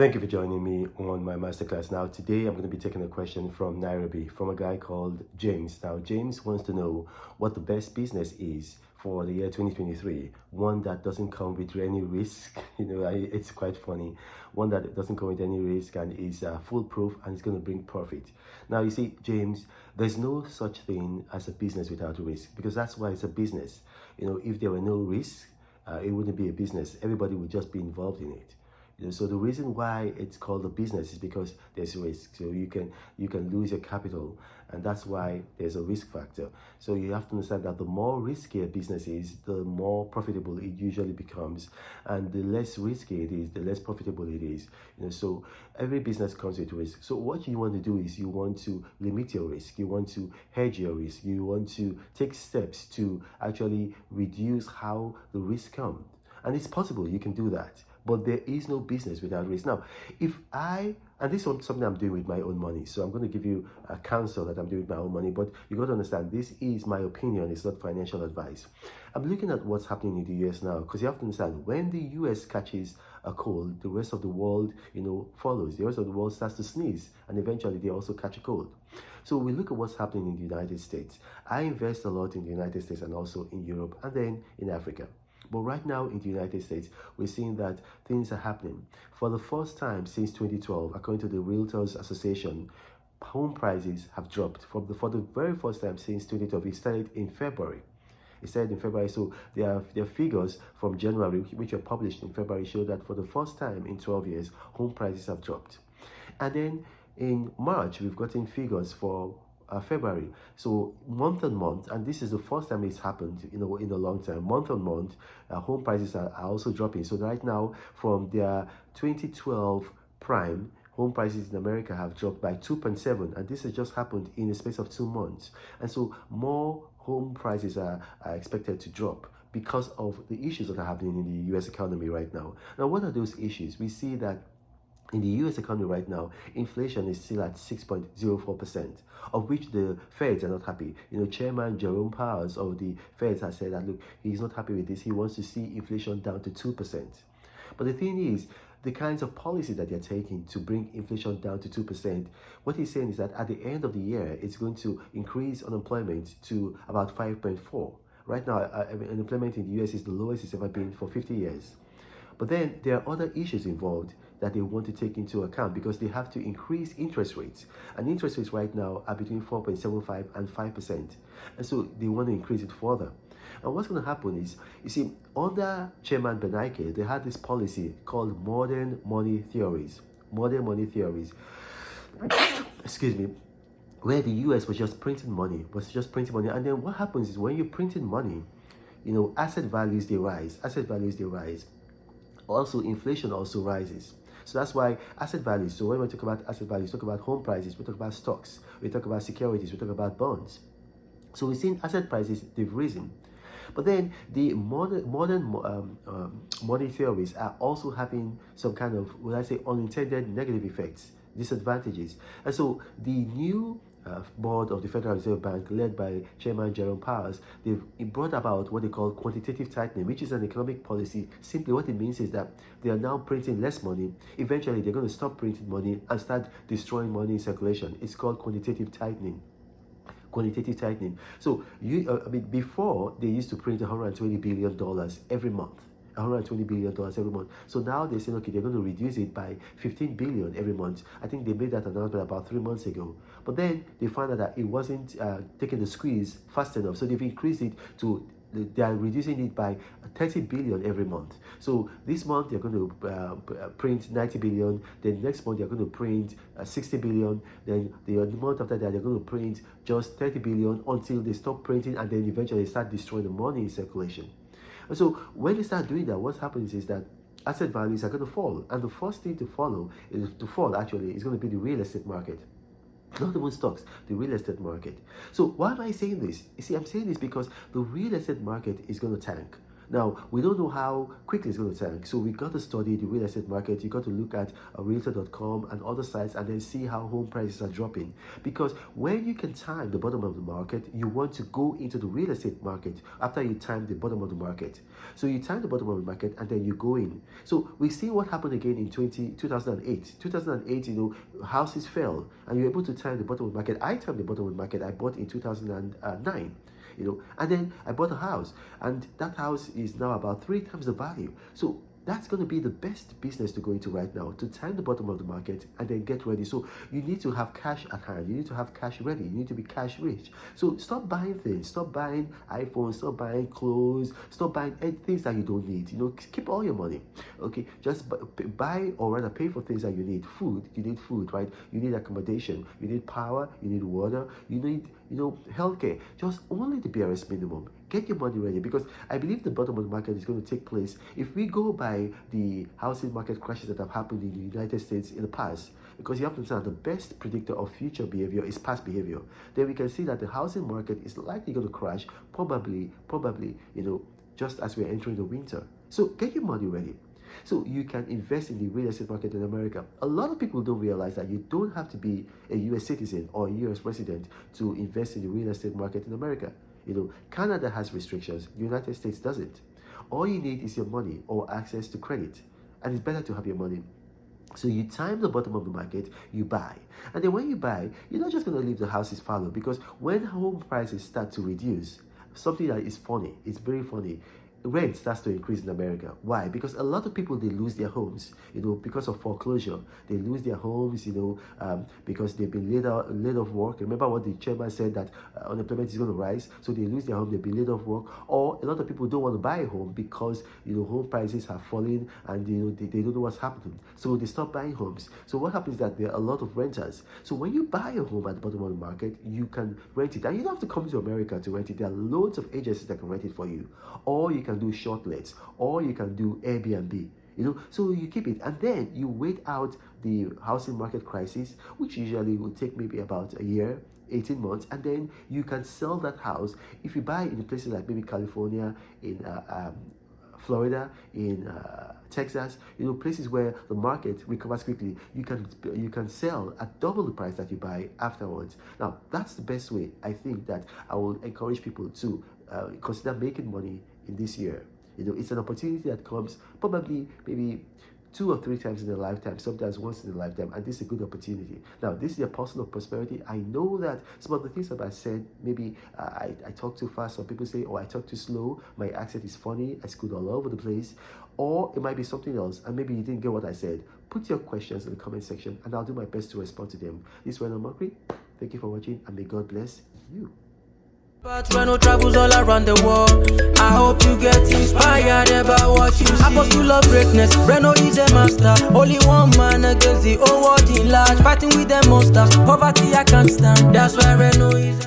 Thank you for joining me on my masterclass. Now, today I'm going to be taking a question from Nairobi from a guy called James. Now, James wants to know what the best business is for the year 2023. One that doesn't come with any risk. It's quite funny. One that doesn't come with any risk and is foolproof and is going to bring profit. Now, you see, James, there's no such thing as a business without risk because that's why it's a business. If there were no risk, it wouldn't be a business. Everybody would just be involved in it. So the reason why it's called a business is because there's risk. So you can lose your capital, and that's why there's a risk factor. So you have to understand that the more risky a business is, the more profitable it usually becomes, and the less risky it is, the less profitable it is. So every business comes with risk. So what you want to do is you want to limit your risk. You want to hedge your risk. You want to take steps to actually reduce how the risk comes. And it's possible you can do that. But there is no business without risk. Now, and this is something I'm doing with my own money. So I'm going to give you a counsel that I'm doing with my own money. But you got to understand, this is my opinion. It's not financial advice. I'm looking at what's happening in the US now, because you have to understand, when the US catches a cold, the rest of the world, follows. The rest of the world starts to sneeze, and eventually they also catch a cold. So we look at what's happening in the United States. I invest a lot in the United States and also in Europe and then in Africa. But right now in the United States, we're seeing that things are happening. For the first time since 2012, according to the Realtors Association, home prices have dropped. For the very first time since 2012. It started in February. So their figures from January, which were published in February, show that for the first time in 12 years, home prices have dropped. And then in March, we've gotten figures for February. So month on month, and this is the first time it's happened in a long time. Month on month, home prices are also dropping. So right now, from their 2012 prime, home prices in America have dropped by 2.7, and this has just happened in the space of 2 months. And so more home prices are expected to drop because of the issues that are happening in the US economy right now. Now, what are those issues? We see that in the US economy right now, inflation is still at 6.04%, of which the Feds are not happy. Chairman Jerome Powell of the Feds has said that, look, he's not happy with this. He wants to see inflation down to 2%. But the thing is, the kinds of policy that they're taking to bring inflation down to 2%, what he's saying is that at the end of the year, it's going to increase unemployment to about 5.4. Right now, unemployment in the US is the lowest it's ever been for 50 years. But then there are other issues involved that they want to take into account because they have to increase interest rates. And interest rates right now are between 4.75 and 5%. And so they want to increase it further. And what's going to happen is, you see, under Chairman Bernanke, they had this policy called modern money theories. Modern money theories. Excuse me. Where the US was just printing money. And then what happens is when you're printing money, asset values, they rise. Also, inflation also rises. So that's why asset values. So when we talk about asset values, we talk about home prices, we talk about stocks, we talk about securities, we talk about bonds. So we've seen asset prices, they've risen. But then the modern money theories are also having some kind of, unintended negative effects, disadvantages. And so the new board of the Federal Reserve Bank, led by Chairman Jerome Powell, they've brought about what they call quantitative tightening, which is an economic policy. Simply what it means is that they are now printing less money. Eventually, they're going to stop printing money and start destroying money in circulation. It's called quantitative tightening. So before they used to print $120 billion every month. $120 billion every month. So now they're saying, okay, they're going to reduce it by 15 billion every month. I think they made that announcement about 3 months ago. But then they found out that it wasn't taking the squeeze fast enough. So they've increased it to, they are reducing it by 30 billion every month. So this month they're going to print 90 billion. Then next month they're going to print 60 billion. Then the month after that they're going to print just 30 billion until they stop printing, and then eventually start destroying the money in circulation. And so when they start doing that, what happens is that asset values are going to fall. And the first thing to fall is going to be the real estate market. Not even stocks, the real estate market. So why am I saying this? You see, I'm saying this because the real estate market is going to tank. Now, we don't know how quickly it's going to tank. So we got to study the real estate market. You got to look at realtor.com and other sites and then see how home prices are dropping. Because when you can time the bottom of the market, you want to go into the real estate market after you time the bottom of the market. So you time the bottom of the market and then you go in. So we see what happened again in 2008. 2008, houses fell and you were able to time the bottom of the market. I timed the bottom of the market. I bought in 2009. And then I bought a house, and that house is now about 3 times the value. So that's going to be the best business to go into right now, to time the bottom of the market and then get ready. So you need to have cash at hand. You need to have cash ready. You need to be cash rich. So stop buying things. Stop buying iPhones. Stop buying clothes. Stop buying things that you don't need. Keep all your money. Okay, just buy or rather pay for things that you need. Food. You need food, right? You need accommodation. You need power. You need water. You need healthcare. Just only the barest minimum. Get your money ready, because I believe the bottom of the market is going to take place. If we go by the housing market crashes that have happened in the United States in the past, because you have to understand the best predictor of future behavior is past behavior, then we can see that the housing market is likely going to crash, probably, just as we're entering the winter. So get your money ready. So you can invest in the real estate market in America. A lot of people don't realize that you don't have to be a US citizen or a US resident to invest in the real estate market in America. Canada has restrictions. The United States doesn't. All you need is your money or access to credit. And it's better to have your money. So you time the bottom of the market, you buy. And then when you buy, you're not just going to leave the houses fallow, because when home prices start to reduce, something that is funny, it's very funny, rent starts to increase in America. Why? Because a lot of people, they lose their homes, because of foreclosure. They lose their homes, because they've been laid off work. Remember what the chairman said, that unemployment is going to rise. So they lose their home, they've been laid off work. Or a lot of people don't want to buy a home because, home prices are falling and, they don't know what's happening. So they stop buying homes. So what happens is that there are a lot of renters. So when you buy a home at the bottom of the market, you can rent it. And you don't have to come to America to rent it. There are loads of agencies that can rent it for you. Or you can do short lets, or you can do Airbnb. So you keep it, and then you wait out the housing market crisis, which usually will take maybe about a year, 18 months, and then you can sell that house. If you buy in places like maybe California, in Florida, in Texas, places where the market recovers quickly, you can sell at double the price that you buy afterwards. Now, that's the best way. I think that I will encourage people to consider making money in this year. It's an opportunity that comes probably maybe 2 or 3 times in a lifetime, sometimes once in a lifetime, and this is a good opportunity. Now, this is the apostle of prosperity. I know that some of the things that I said, maybe I talk too fast. Some people say, I talk too slow, my accent is funny, I scoot all over the place, or it might be something else, and maybe you didn't get what I said. Put your questions in the comment section, and I'll do my best to respond to them. This is Reno Mokri. Thank you for watching, and may God bless you. But Reno travels all around the world. I hope you get inspired about what you see. Apostle of greatness, Reno is a master. Only one man against the whole world in large. Fighting with the monsters, poverty I can't stand. That's why Reno is